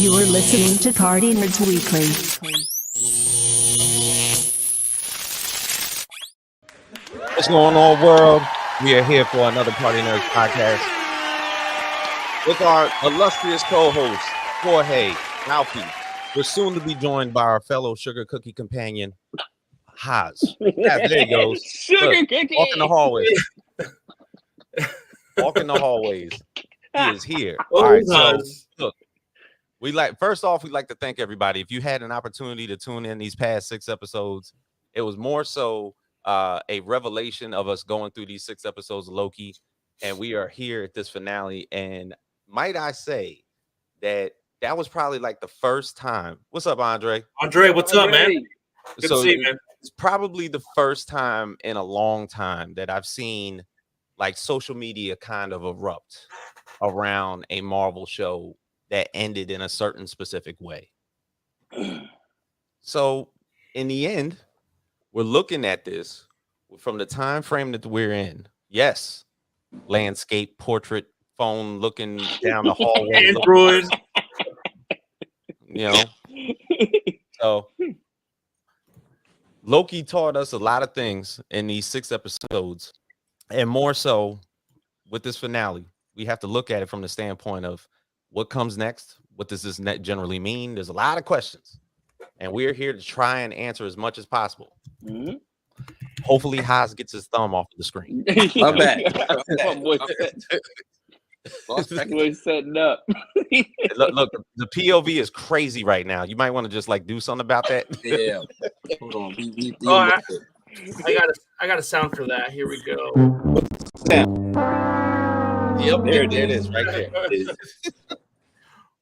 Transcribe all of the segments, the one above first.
You're listening to Party Nerds Weekly. What's going on, world? We are here for another Party Nerds podcast with our illustrious co-host, Jorge, Ralphie. We're soon to be joined by our fellow sugar cookie companion, Haas. Yeah, there he goes. Sugar cookie. Walk in the hallways. Walk in the hallways. He is here. All right, so look, first off, we'd like to thank everybody. If you had an opportunity to tune in these past 6 episodes, it was more so a revelation of us going through these 6 episodes of Loki, and we are here at this finale. And might I say that was probably like the first time. What's up, Andre? Andre, what's up, man? Good to see you, man. It's probably the first time in a long time that I've seen like social media kind of erupt around a Marvel show that ended in a certain specific way. So in the end, we're looking at this from the time frame that we're in. Yes, landscape, portrait, phone, looking down the hallway. Android. You know, so Loki taught us a lot of things in these 6 episodes, and more so with this finale. We have to look at it from the standpoint of what comes next. What does this generally mean? There's a lot of questions, and we're here to try and answer as much as possible. Mm-hmm. Hopefully, Haas gets his thumb off the screen. My bad. We're setting up. Look, the POV is crazy right now. You might want to just like do something about that. Yeah. Hold on. I got a sound for that. Here we go. Yep, there it is, right there.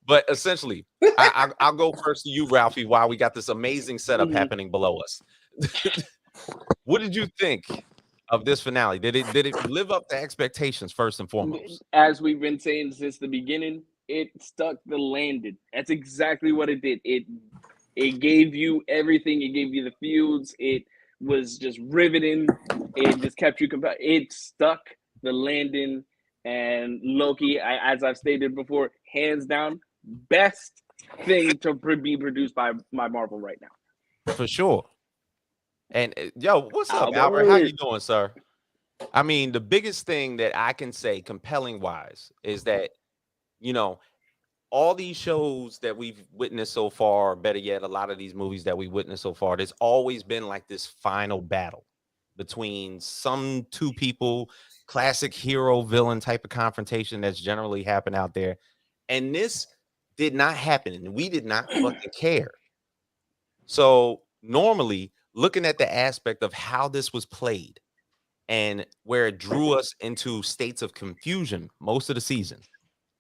But essentially, I'll go first to you, Ralphie, while we got this amazing setup happening below us. What did you think of this finale? Did it live up to expectations first and foremost? As we've been saying since the beginning, it stuck the landing. That's exactly what it did. It gave you everything. It gave you the fields. It was just riveting. It just kept you compelled. It stuck the landing. And Loki, as I've stated before, hands down, best thing to be produced by Marvel right now. For sure. And yo, what's up, Albert? How you doing, sir? I mean, the biggest thing that I can say, compelling wise, is that, you know, all these shows that we've witnessed so far, or better yet, a lot of these movies that we've witnessed so far, there's always been like this final battle between some 2 people, classic hero villain type of confrontation that's generally happened out there. And this did not happen, and we did not fucking care. So normally, looking at the aspect of how this was played and where it drew us into states of confusion most of the season,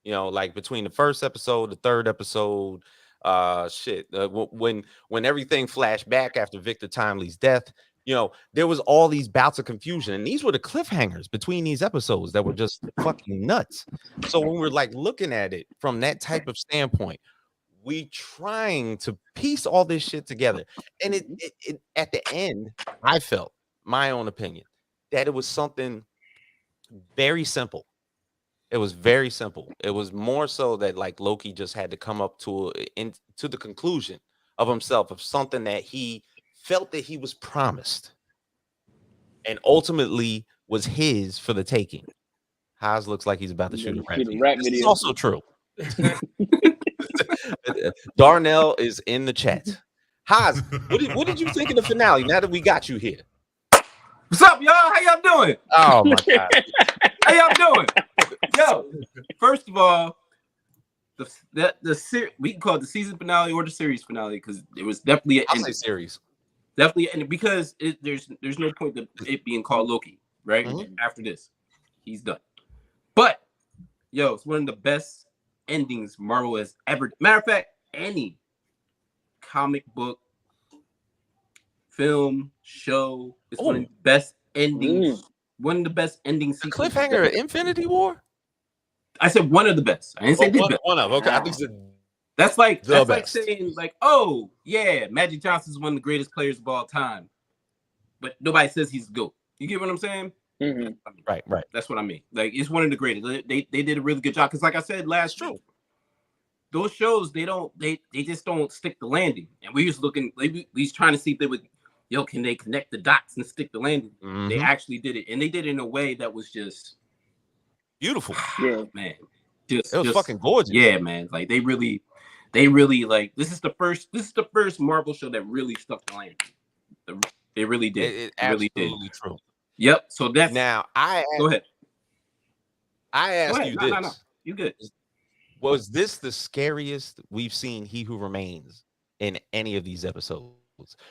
you know, like between the first episode, the 3rd episode, when everything flashed back after Victor Timely's death, you know, there was all these bouts of confusion, and these were the cliffhangers between these episodes that were just fucking nuts. So when we're like looking at it from that type of standpoint, we trying to piece all this shit together, and it at the end, I felt, my own opinion, that it was something very simple. It was very simple. It was more so that like Loki just had to come up to the conclusion of himself, of something that he felt that he was promised, and ultimately was his for the taking. Haas looks like he's about to shoot a rap video. It's also true. Darnell is in the chat. Haas, what did you think of the finale now that we got you here? What's up, y'all? How y'all doing? Oh my god. How y'all doing? Yo, first of all, we can call it the season finale or the series finale, because it was definitely a series. Definitely, and because there's no point to it being called Loki, right? Mm-hmm. After this, he's done. But yo, it's one of the best endings Marvel has ever. Matter of fact, any comic book, film, show, it's one of the best endings. One of the best ending sequences. Cliffhanger at Infinity War? I said one of the best. I didn't say the best. One of, okay. I think that's like saying like, oh yeah, Magic Johnson's one of the greatest players of all time, but nobody says he's the GOAT. You get what I'm saying? Mm-hmm. Right. That's what I mean. Like, it's one of the greatest. They did a really good job, because like I said last week, those shows, they just don't stick the landing. And we was looking, we was trying to see if they would, can they connect the dots and stick the landing? They actually did it, and they did it in a way that was just beautiful. Yeah, man, it was fucking gorgeous. Yeah, man, like they really like this is the first Marvel show that really stuck the landing. It really did. It absolutely true. Yep. So that's now. Go ahead. I ask you this. No. You good? Was this the scariest we've seen He Who Remains in any of these episodes?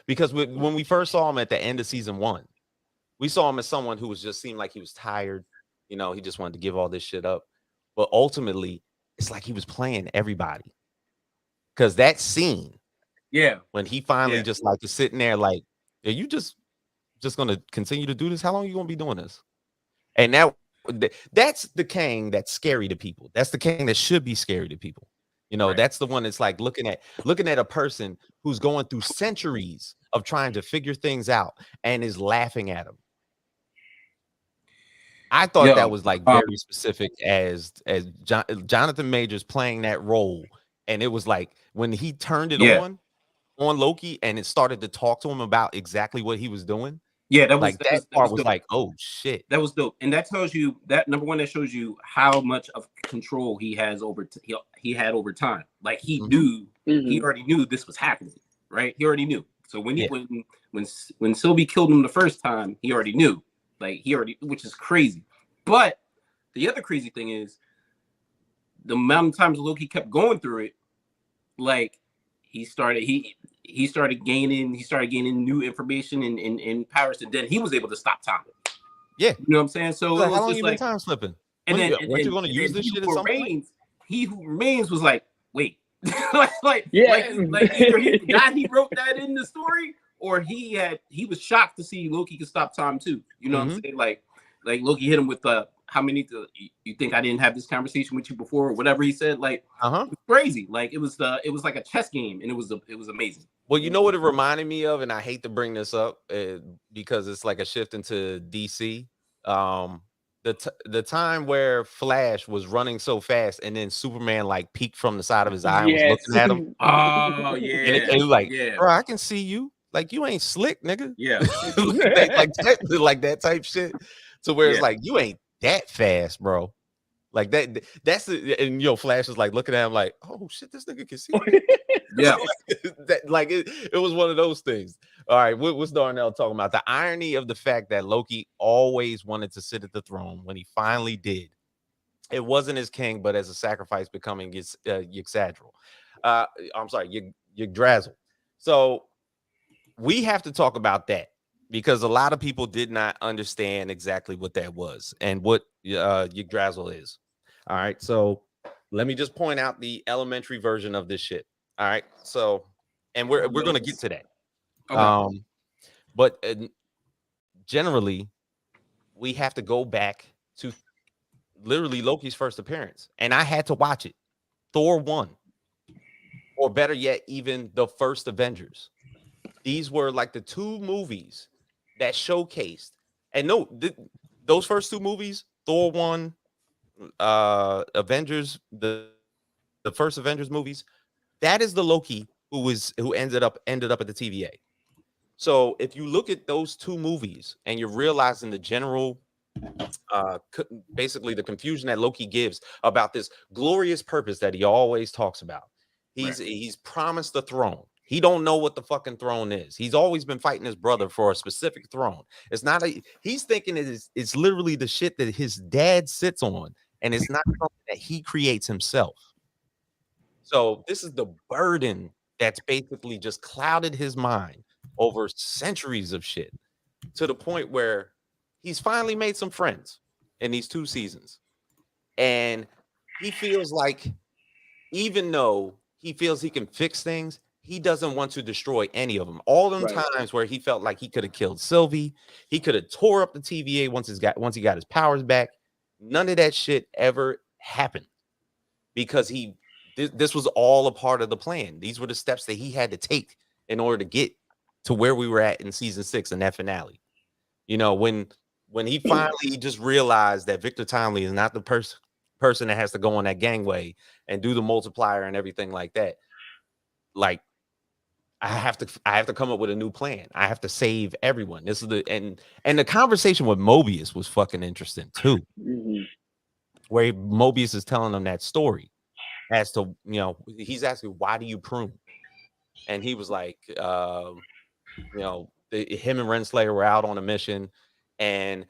Because when we first saw him at the end of season 1, we saw him as someone who seemed like he was tired. You know, he just wanted to give all this shit up. But ultimately, it's like he was playing everybody. Because that scene, when he finally just like is sitting there, like, are you just gonna continue to do this? How long are you gonna be doing this? And now that's the Kang that's scary to people. That's the Kang that should be scary to people. You know, that's the one that's like looking at a person who's going through centuries of trying to figure things out and is laughing at him. I thought that was like very specific as Jonathan Majors playing that role. And it was like when he turned it on Loki and it started to talk to him about exactly what he was doing. Yeah, that part was like, oh shit, that was dope, and that tells you that number one, that shows you how much of control he has he had over time. Like he knew, he already knew this was happening, right? He already knew. So when Sylvie killed him the first time, he already knew, which is crazy. But the other crazy thing is the amount of times Loki kept going through it, like he started gaining new information and powers, and then he was able to stop time. Yeah, you know what I'm saying. So how long you been time slipping? And then you're going to use this shit at some point? He Who Remains was like, wait, like either he forgot he wrote that in the story, or he was shocked to see Loki could stop time too. You know what I'm saying? Like Loki hit him with how many you think I didn't have this conversation with you before, or whatever he said. Like, it was crazy. Like it was like a chess game, and it was amazing. Well, you know what it reminded me of, and I hate to bring this up because it's like a shift into DC. The time where Flash was running so fast, and then Superman like peeked from the side of his eye and was looking at him. Oh yeah, and it was like, bro, I can see you. Like you ain't slick, nigga. Yeah, like that type shit. So where it's like you ain't that fast, bro. Like that's the, and Flash is like looking at him like, oh shit, this nigga can see. Yeah, it was one of those things. All right, what's Darnell talking about? The irony of the fact that Loki always wanted to sit at the throne when he finally did. It wasn't as king, but as a sacrifice, becoming Yggdrasil. Yggdrasil. So we have to talk about that, because a lot of people did not understand exactly what that was and what Yggdrasil is. All right, so let me just point out the elementary version of this shit. All right, so and we're gonna get to that. Okay. But generally, we have to go back to literally Loki's first appearance, and I had to watch it. Thor 1, or better yet, even the first Avengers. These were like the two movies that showcased, and those first two movies, Thor 1, Avengers, the first Avengers movies, that is the Loki who ended up at the TVA. So if you look at those two movies and you're realizing the general basically the confusion that Loki gives about this glorious purpose that he always talks about. He's promised the throne. He don't know what the fucking throne is. He's always been fighting his brother for a specific throne. It's not he's thinking it's literally the shit that his dad sits on, and it's not something that he creates himself. So this is the burden that's basically just clouded his mind over centuries of shit, to the point where he's finally made some friends in these 2 seasons. And he feels like, even though he feels he can fix things, he doesn't want to destroy any of them. All them times where he felt like he could have killed Sylvie, he could have tore up the TVA once he got his powers back. None of that shit ever happened, because this was all a part of the plan. These were the steps that he had to take in order to get to where we were at in season 6 in that finale. You know, when he finally just realized that Victor Timely is not the person person that has to go on that gangway and do the multiplier and everything like that. Like, I have to come up with a new plan. I have to save everyone. This is and the conversation with Mobius was fucking interesting too. Where Mobius is telling them that story as to, he's asking, why do you prune? And he was like, him and Renslayer were out on a mission and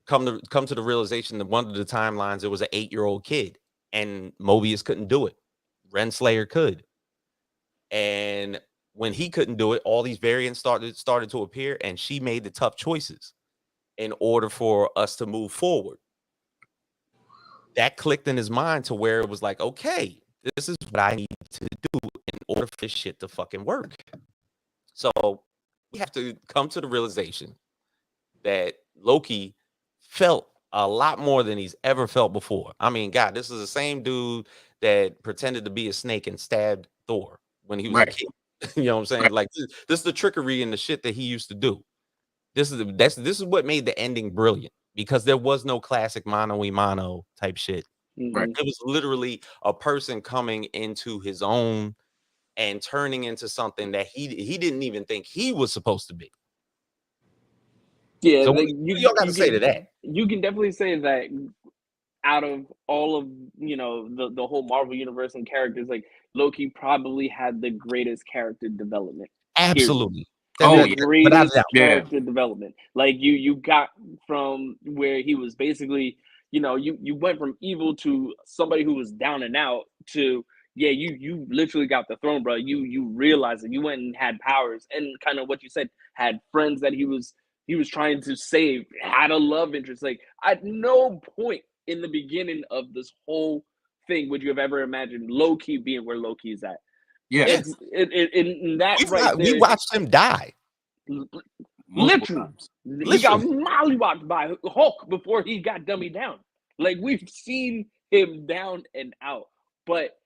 come to the realization that one of the timelines, it was an 8-year-old kid and Mobius couldn't do it. Renslayer could. And when he couldn't do it, all these variants started to appear, and she made the tough choices in order for us to move forward. That clicked in his mind to where it was like, okay, this is what I need to do in order for this shit to fucking work. So we have to come to the realization that Loki felt a lot more than he's ever felt before. I mean, God, this is the same dude that pretended to be a snake and stabbed Thor when he was a kid. You know what I'm saying? Like, this is the trickery and the shit that he used to do. This is what made the ending brilliant, because there was no classic mano y mano type shit. Right. It was literally a person coming into his own and turning into something that he didn't even think he was supposed to be. Yeah, so y'all got to say to that? You can definitely say that out of all of the whole Marvel universe and characters, like, Loki probably had the greatest character development. Absolutely. Greatest character development. Like, you got from where he was basically, you went from evil to somebody who was down and out to, you literally got the throne, bro. You realized that you went and had powers, and kind of what you said, had friends that he was trying to save, had a love interest. Like, at no point in the beginning of this whole thing would you have ever imagined Loki being where Loki is at. Yeah, we watched him die. Literally, he got mollywopped by Hulk before he got dummied down. Like, we've seen him down and out, but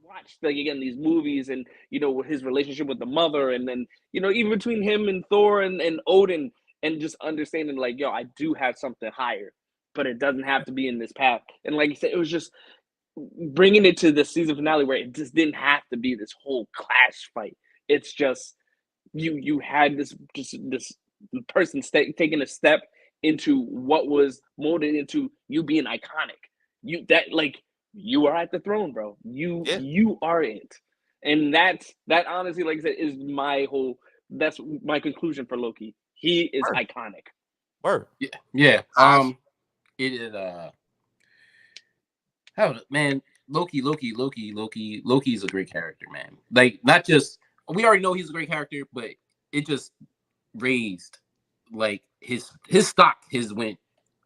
watched, like, again, these movies and his relationship with the mother, and then even between him and Thor and Odin, and just understanding, like, yo, I do have something higher, but it doesn't have to be in this path. And like you said, it was just bringing it to the season finale where it just didn't have to be this whole clash fight. It's just you had this person taking a step into what was molded into you being iconic. You are at the throne, bro. You are it. And that honestly, like I said, is that's my conclusion for Loki. He is iconic. Word. Yeah. It is man, Loki is a great character, man. Like, not just, we already know he's a great character, but it just raised, like, his stock went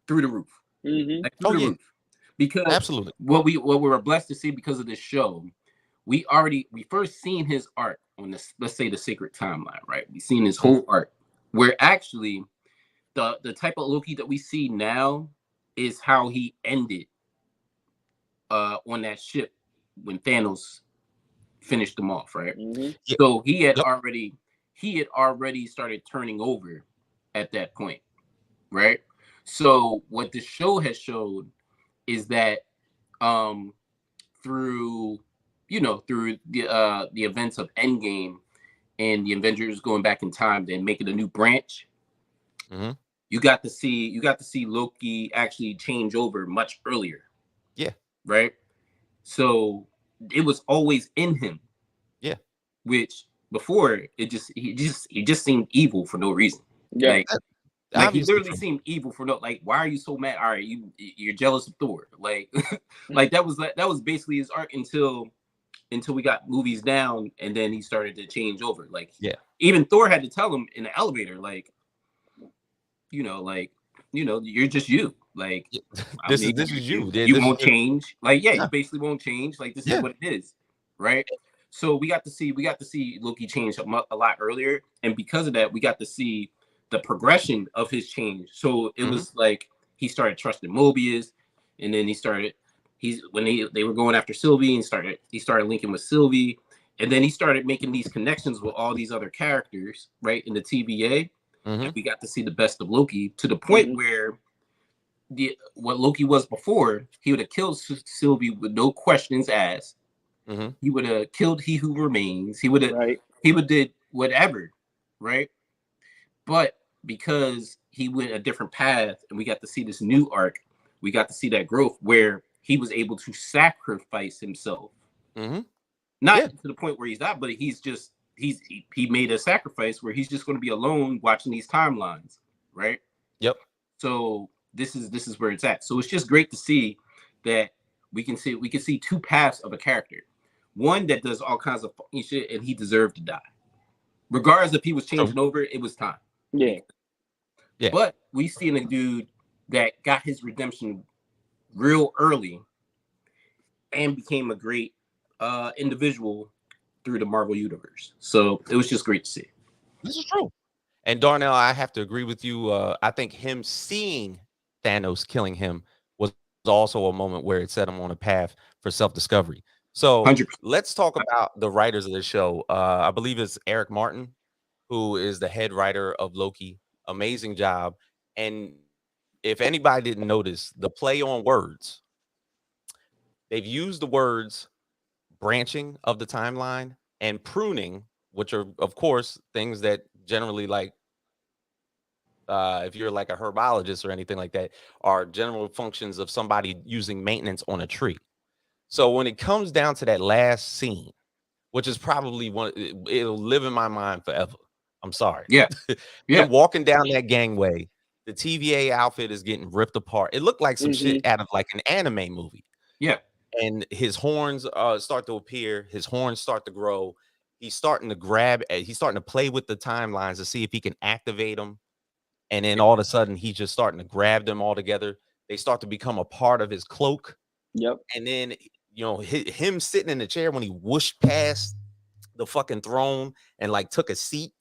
through the roof. Like, through the roof. Because absolutely what we were blessed to see because of this show, we first seen his arc on this, let's say, the Sacred Timeline, right? We seen his whole arc, where actually the type of Loki that we see now is how he ended on that ship when Thanos finished them off, right? So he had already started turning over at that point, right? So what the show has showed is that through the events of Endgame and the Avengers going back in time and making a new branch, you got to see Loki actually change over much earlier. Yeah. Right. So it was always in him. Yeah. Which before he just seemed evil for no reason. Yeah. Like he literally seemed evil for no, like, why are you so mad? All right, you're jealous of Thor. Like, like that was basically his arc until we got movies down, and then he started to change over. Like, even Thor had to tell him in the elevator, like, you're just you. Like, this is you. You won't change. Like, you basically won't change. Like, this is what it is, right? So we got to see Loki change a lot earlier, and because of that, we got to see the progression of his change. So it was like he started trusting Mobius, and then when they were going after Sylvie, and he started linking with Sylvie, and then he started making these connections with all these other characters, right, in the TVA. And we got to see the best of Loki to the point where what Loki was before, he would have killed Sylvie with no questions asked. He would have killed He Who Remains. He would did whatever, right? But because he went a different path and we got to see this new arc, we got to see that growth where he was able to sacrifice himself. Not to the point where he's not, but he made a sacrifice where he's just going to be alone watching these timelines, right? Yep. So this is where it's at. So it's just great to see that we can see two paths of a character. One that does all kinds of fucking shit and he deserved to die. Regardless if he was changing over, it was time. Yeah. But we seen a dude that got his redemption real early and became a great individual through the Marvel universe. So it was just great to see. This is true. And Darnell, I have to agree with you. I think him seeing Thanos killing him was also a moment where it set him on a path for self-discovery. So 100%. Let's talk about the writers of the show. I believe it's Eric Martin, who is the head writer of Loki. Amazing job. And if anybody didn't notice, the play on words, they've used the words branching of the timeline and pruning, which are, of course, things that generally, like, if you're like a herbologist or anything like that, are general functions of somebody using maintenance on a tree. So when it comes down to that last scene, which is probably one, it'll live in my mind forever. I'm sorry. Yeah. Walking down that gangway, the TVA outfit is getting ripped apart. It looked like some shit out of like an anime movie. Yeah. And his horns start to appear. His horns start to grow. He's starting to he's starting to play with the timelines to see if he can activate them. And then all of a sudden, he's just starting to grab them all together. They start to become a part of his cloak. Yep. And then, him sitting in the chair when he whooshed past the fucking throne and like took a seat,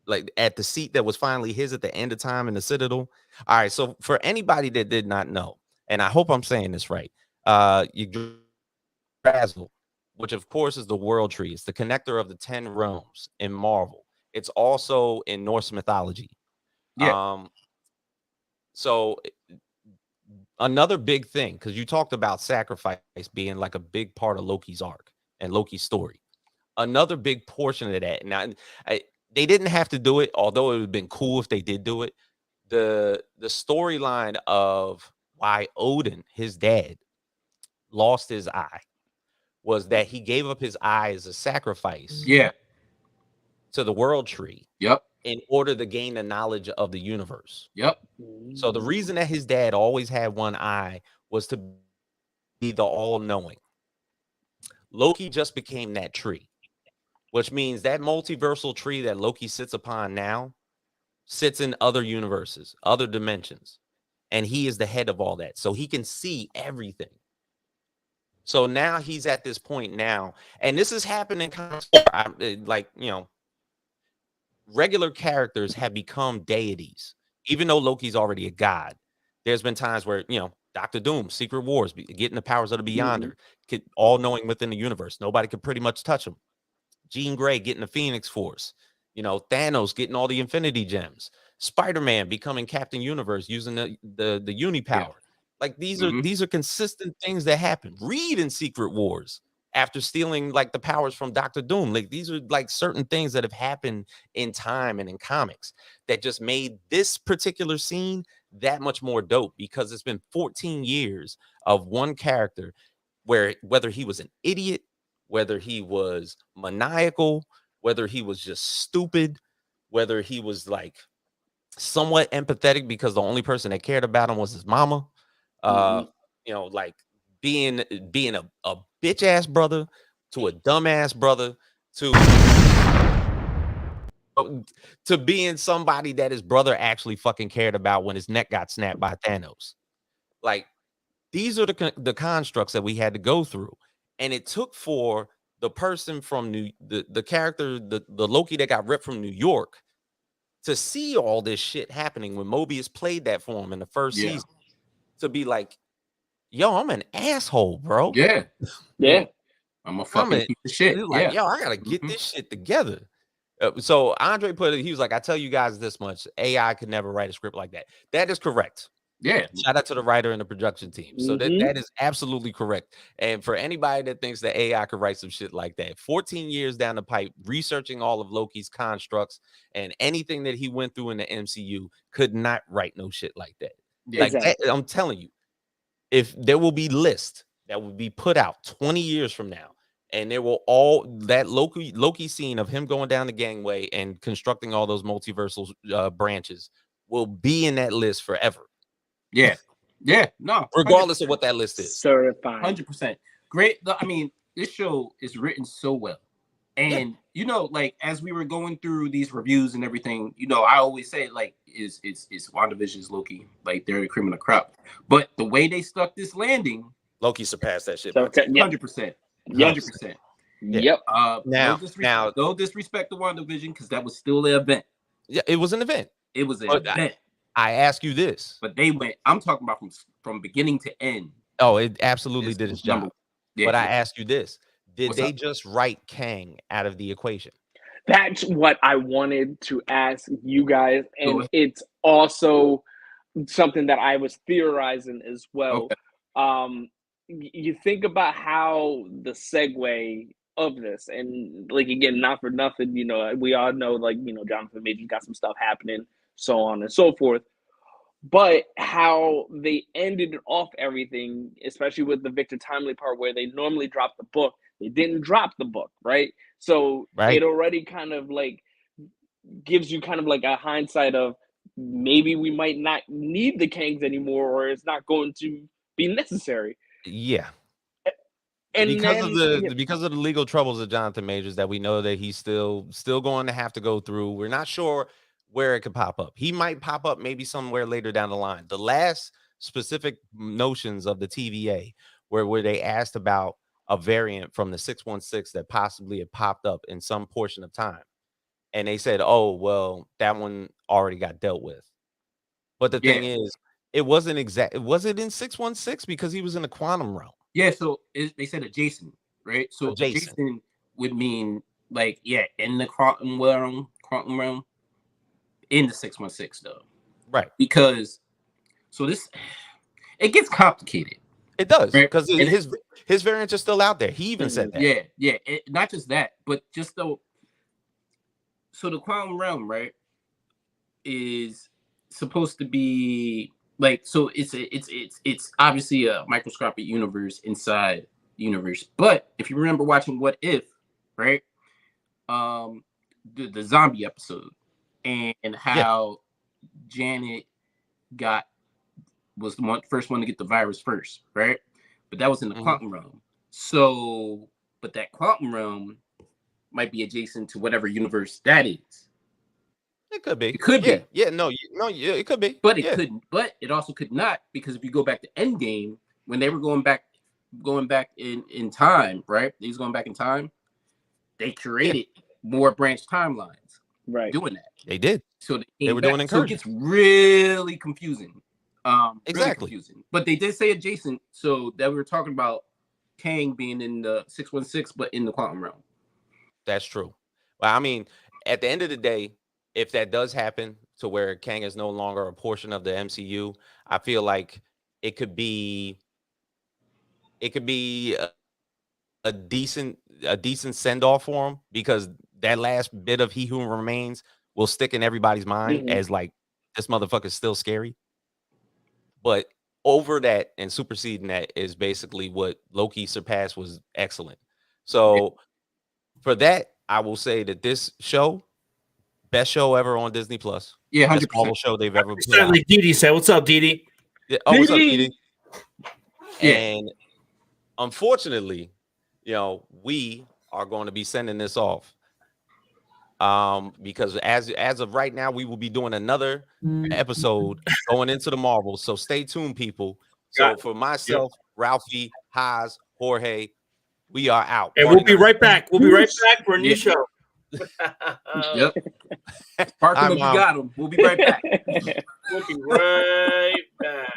like at the seat that was finally his at the end of time in the Citadel. All right. So for anybody that did not know, and I hope I'm saying this right, Yggdrasil, which of course is the world tree. It's the connector of the 10 realms in Marvel. It's also in Norse mythology. Yeah. So another big thing, because you talked about sacrifice being like a big part of Loki's arc and Loki's story. Another big portion of that. Now, they didn't have to do it, although it would have been cool if they did do it. The storyline of why Odin, his dad, lost his eye was that he gave up his eye as a sacrifice. Yeah. To the world tree. Yep. In order to gain the knowledge of the universe. Yep. So the reason that his dad always had one eye was to be the all-knowing. Loki just became that tree, which means that multiversal tree that Loki sits upon now sits in other universes, other dimensions, and he is the head of all that. So he can see everything. So now he's at this point now, and this is happening kind of like, regular characters have become deities, even though Loki's already a god. There's been times where, Dr. Doom, Secret Wars, getting the powers of the Beyonder, all knowing within the universe. Nobody could pretty much touch him. Jean Grey getting the Phoenix Force. Thanos getting all the Infinity Gems. Spider-Man becoming Captain Universe using the Uni power. Yeah. Like these are consistent things that happen. Reed in Secret Wars, after stealing like the powers from Dr. Doom. Like these are like certain things that have happened in time and in comics that just made this particular scene that much more dope, because it's been 14 years of one character where, whether he was an idiot, whether he was maniacal, whether he was just stupid, whether he was like somewhat empathetic because the only person that cared about him was his mama, like being a bitch ass brother to a dumbass brother to being somebody that his brother actually fucking cared about when his neck got snapped by Thanos. Like, these are the constructs that we had to go through, and it took for the person from the character, the Loki that got ripped from New York, to see all this shit happening when Mobius played that for him in the first season, to be like, yo, I'm an asshole, bro. Yeah. I'm a fucking piece of shit. Like, yo, I gotta get this shit together. So Andre put it, he was like, I tell you guys this much, AI could never write a script like that. That is correct. Yeah. Shout out to the writer and the production team. So that is absolutely correct. And for anybody that thinks that AI could write some shit like that, 14 years down the pipe, researching all of Loki's constructs and anything that he went through in the MCU, could not write no shit like that. Like that, I'm telling you, if there will be lists that will be put out 20 years from now, and there will all that Loki scene of him going down the gangway and constructing all those multiversal branches will be in that list forever. Yeah. No. Regardless of what that list is. Certified. 100%. Great. I mean, this show is written so well. And like as we were going through these reviews and everything, I always say like is WandaVision's Loki, like they're the cream of the crop. But the way they stuck this landing, Loki surpassed that shit. 100%. 100%. Yep. No disrespect to WandaVision, because that was still the event. Yeah, it was an event. It was an event. I ask you this. But they went, I'm talking about from beginning to end. Oh, it absolutely did its job. But I ask you this. Did they just write Kang out of the equation? That's what I wanted to ask you guys. And it's also something that I was theorizing as well. Okay. You think about how the segue of this, and like, again, not for nothing, we all know, like, Jonathan Majors got some stuff happening, so on and so forth. But how they ended off everything, especially with the Victor Timely part where they normally drop the book, they didn't drop the book, right? So it already kind of like gives you kind of like a hindsight of maybe we might not need the Kangs anymore, or it's not going to be necessary. Yeah. And because of the legal troubles of Jonathan Majors that we know that he's still going to have to go through. We're not sure where it could pop up. He might pop up maybe somewhere later down the line. The last specific notions of the TVA where they asked about a variant from the 616 that possibly had popped up in some portion of time. And they said, oh, well, that one already got dealt with. But the thing is, it wasn't exact. Was it in 616 because he was in the quantum realm? Yeah, so they said adjacent, right? So adjacent would mean like, in the quantum realm, in the 616 though. Right. Because it gets complicated. It does, because his variants are still out there. He even said that. Yeah. Not just that, but just so the quantum realm, right, is supposed to be like, so it's obviously a microscopic universe inside universe. But if you remember watching What If, right, the zombie episode, and how Janet was the first one to get the virus first, right? But that was in the quantum realm. So, but that quantum realm might be adjacent to whatever universe that is. It could be. It could be. Yeah, it could be. But it couldn't. But it also could not, because if you go back to Endgame, when they were going back in time, right? They was going back in time. They created more branch timelines. Right. Doing that. They did. So they were doing incursions. So it gets really confusing. Exactly. Really confusing. But they did say adjacent, so that we were talking about Kang being in the 616, but in the quantum realm. That's true. Well, I mean, at the end of the day, if that does happen to where Kang is no longer a portion of the MCU, I feel like it could be a decent send off for him, because that last bit of He Who Remains will stick in everybody's mind as like, this motherfucker's still scary. But over that and superseding that is basically what Loki surpassed was excellent. So for that, I will say that this show, best show ever on Disney Plus. Yeah, 100%. Best Marvel show they've ever put out. Like Didi said, "What's up, Didi?" Yeah, what's up, Didi? And unfortunately, we are going to be sending this off. Because as of right now, we will be doing another episode going into the Marvels. So stay tuned, people. So for myself, Ralphie, Haas, Jorge, we are out. And we'll be right back. We'll be right back for a new show. Yep. Park them if you got them. We'll be right back. We'll be right back.